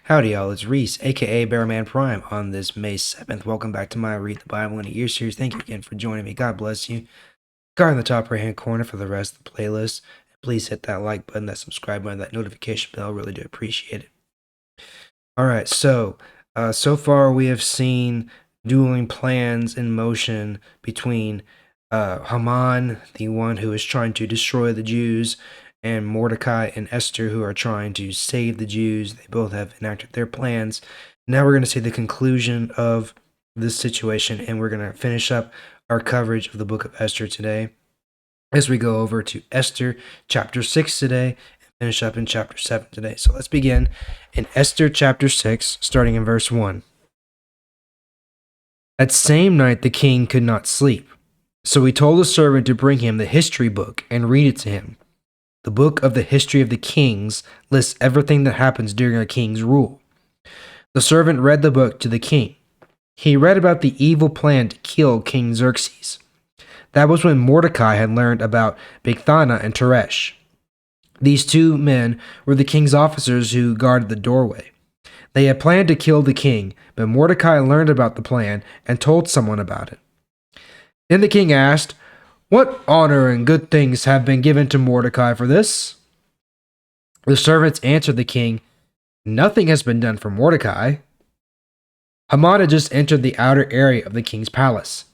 Howdy, y'all. It's Reese, aka Bearman Prime, on this May 7th. Welcome back to my Read the Bible in a Year series. Thank you again for joining me. God bless you. Card in the top right hand corner for the rest of the playlist. Please hit that like button, that subscribe button, that notification bell. Really do appreciate it. Alright, so far we have seen dueling plans in motion between Haman, the one who is trying to destroy the Jews, and Mordecai and Esther, who are trying to save the Jews. They both have enacted their plans. Now we're going to see the conclusion of this situation, and we're going to finish up our coverage of the book of Esther today as we go over to Esther chapter 6 today and finish up in chapter 7 today. So let's begin in Esther chapter 6, starting in verse 1. That same night the king could not sleep, so he told a servant to bring him the history book and read it to him. The book of the history of the kings lists everything that happens during a king's rule. The servant read the book to the king. He read about the evil plan to kill King Xerxes. That was when Mordecai had learned about Bigthana and Teresh. These two men were the king's officers who guarded the doorway. They had planned to kill the king, but Mordecai learned about the plan and told someone about it. Then the king asked, "What honor and good things have been given to Mordecai for this?" The servants answered the king, "Nothing has been done for Mordecai." Haman had just entered the outer area of the king's palace.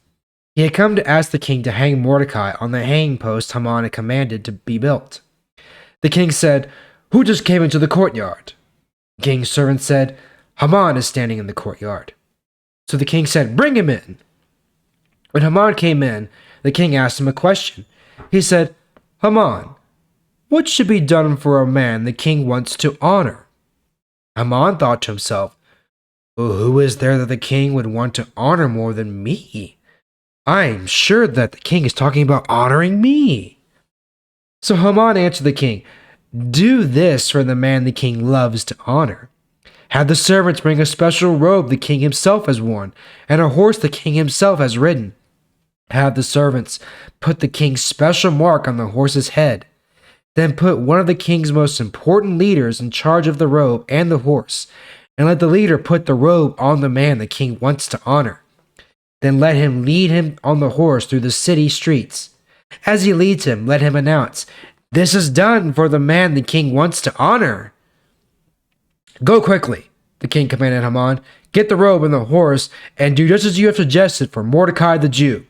He had come to ask the king to hang Mordecai on the hanging post Haman had commanded to be built. The king said, "Who just came into the courtyard?" The king's servant said, "Haman is standing in the courtyard." So the king said, "Bring him in." When Haman came in, the king asked him a question. He said, "Haman, what should be done for a man the king wants to honor?" Haman thought to himself, "Well, who is there that the king would want to honor more than me? I am sure that the king is talking about honoring me." So Haman answered the king, "Do this for the man the king loves to honor. Have the servants bring a special robe the king himself has worn, and a horse the king himself has ridden. Have the servants put the king's special mark on the horse's head. Then put one of the king's most important leaders in charge of the robe and the horse, and let the leader put the robe on the man the king wants to honor. Then let him lead him on the horse through the city streets. As he leads him, let him announce, 'This is done for the man the king wants to honor.'" "Go quickly," the king commanded Haman. "Get the robe and the horse, and do just as you have suggested for Mordecai the Jew.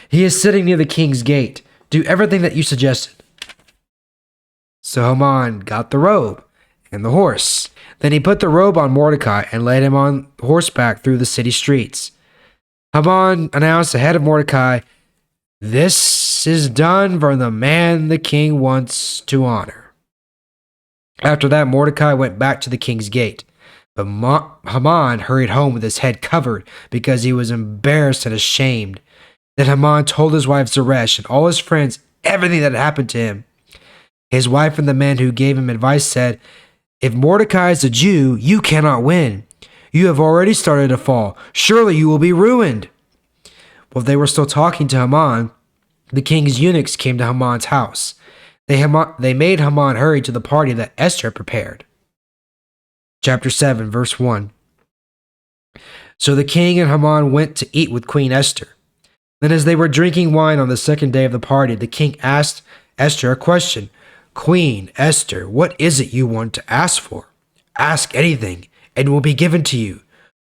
He is sitting near the king's gate. Do everything that you suggested." So Haman got the robe and the horse. Then he put the robe on Mordecai and led him on horseback through the city streets. Haman announced ahead of Mordecai, "This is done for the man the king wants to honor." After that, Mordecai went back to the king's gate. But Haman hurried home with his head covered because he was embarrassed and ashamed. Then Haman told his wife Zeresh and all his friends everything that had happened to him. His wife and the men who gave him advice said, "If Mordecai is a Jew, you cannot win. You have already started to fall. Surely you will be ruined." While they were still talking to Haman, the king's eunuchs came to Haman's house. They made Haman hurry to the party that Esther prepared. Chapter 7, verse 1. So the king and Haman went to eat with Queen Esther. Then as they were drinking wine on the second day of the party, the king asked Esther a question. "Queen Esther, what is it you want to ask for? Ask anything, and it will be given to you.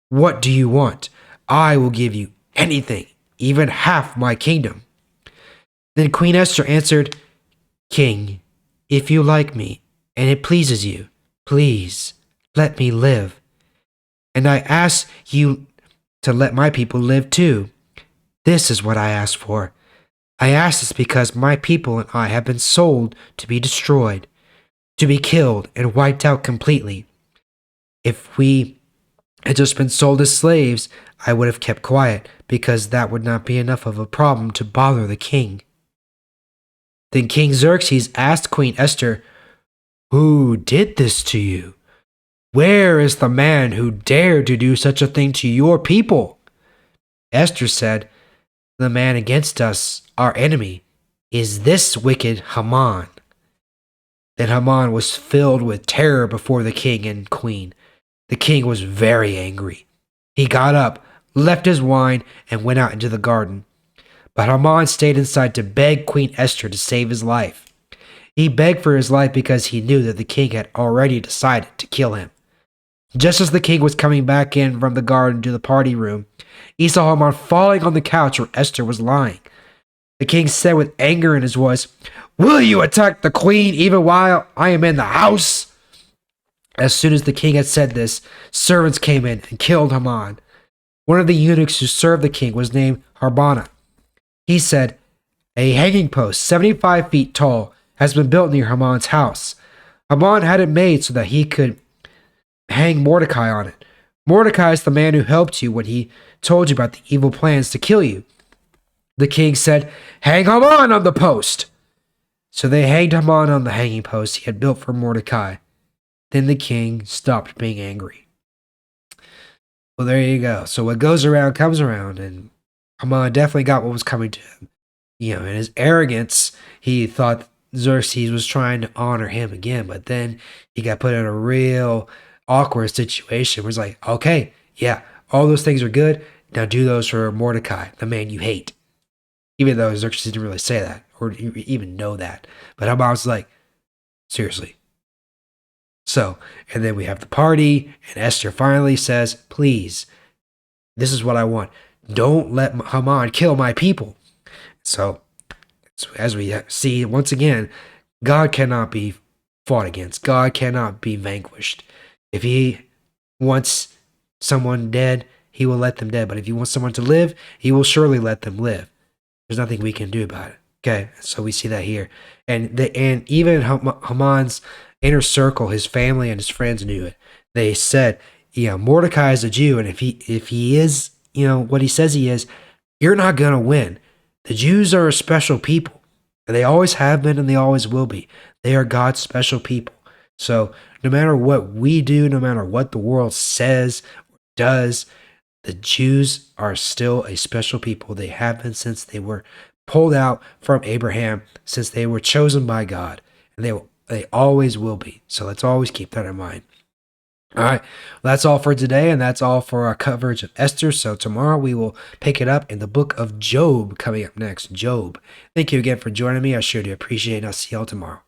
What do you want? I will give you anything, even half my kingdom." Then Queen Esther answered, "King, if you like me, and it pleases you, please let me live. And I ask you to let my people live too. This is what I ask for. I ask this because my people and I have been sold to be destroyed, to be killed and wiped out completely. If we had just been sold as slaves, I would have kept quiet, because that would not be enough of a problem to bother the king." Then King Xerxes asked Queen Esther, "Who did this to you? Where is the man who dared to do such a thing to your people?" Esther said, "The man against us, our enemy, is this wicked Haman." Then Haman was filled with terror before the king and queen. The king was very angry. He got up, left his wine, and went out into the garden. But Haman stayed inside to beg Queen Esther to save his life. He begged for his life because he knew that the king had already decided to kill him. Just as the king was coming back in from the garden to the party room, he saw Haman falling on the couch where Esther was lying. The king said with anger in his voice, "Will you attack the queen even while I am in the house?" As soon as the king had said this, servants came in and killed Haman. One of the eunuchs who served the king was named Harbona. He said, "A hanging post 75 feet tall has been built near Haman's house. Haman had it made so that he could hang Mordecai on it. Mordecai is the man who helped you when he told you about the evil plans to kill you." The king said, "Hang Haman on the post." So they hanged Haman on the hanging post he had built for Mordecai. Then the king stopped being angry. Well, there you go. So what goes around comes around, and Haman definitely got what was coming to him. In his arrogance, he thought Xerxes was trying to honor him again, but then he got put in a real awkward situation where it's like, okay, yeah, all those things are good. Now do those for Mordecai, the man you hate. Even though Xerxes didn't really say that or even know that. But Haman was like, seriously. So, and then we have the party, and Esther finally says, "Please, this is what I want. Don't let Haman kill my people." So as we see, once again, God cannot be fought against. God cannot be vanquished. If he wants someone dead, he will let them dead. But if he wants someone to live, he will surely let them live. There's nothing we can do about it. Okay, so we see that here. And even Haman's inner circle, his family and his friends knew it. They said, Mordecai is a Jew, and if he is, what he says he is, you're not going to win. The Jews are a special people. And they always have been and they always will be. They are God's special people. So no matter what we do, no matter what the world says or does, the Jews are still a special people. They have been since they were pulled out from Abraham, since they were chosen by God. And they always will be. So let's always keep that in mind. All right, well, that's all for today, and that's all for our coverage of Esther. So tomorrow we will pick it up in the book of Job coming up next. Job. Thank you again for joining me. I sure do appreciate it, and I'll see y'all tomorrow.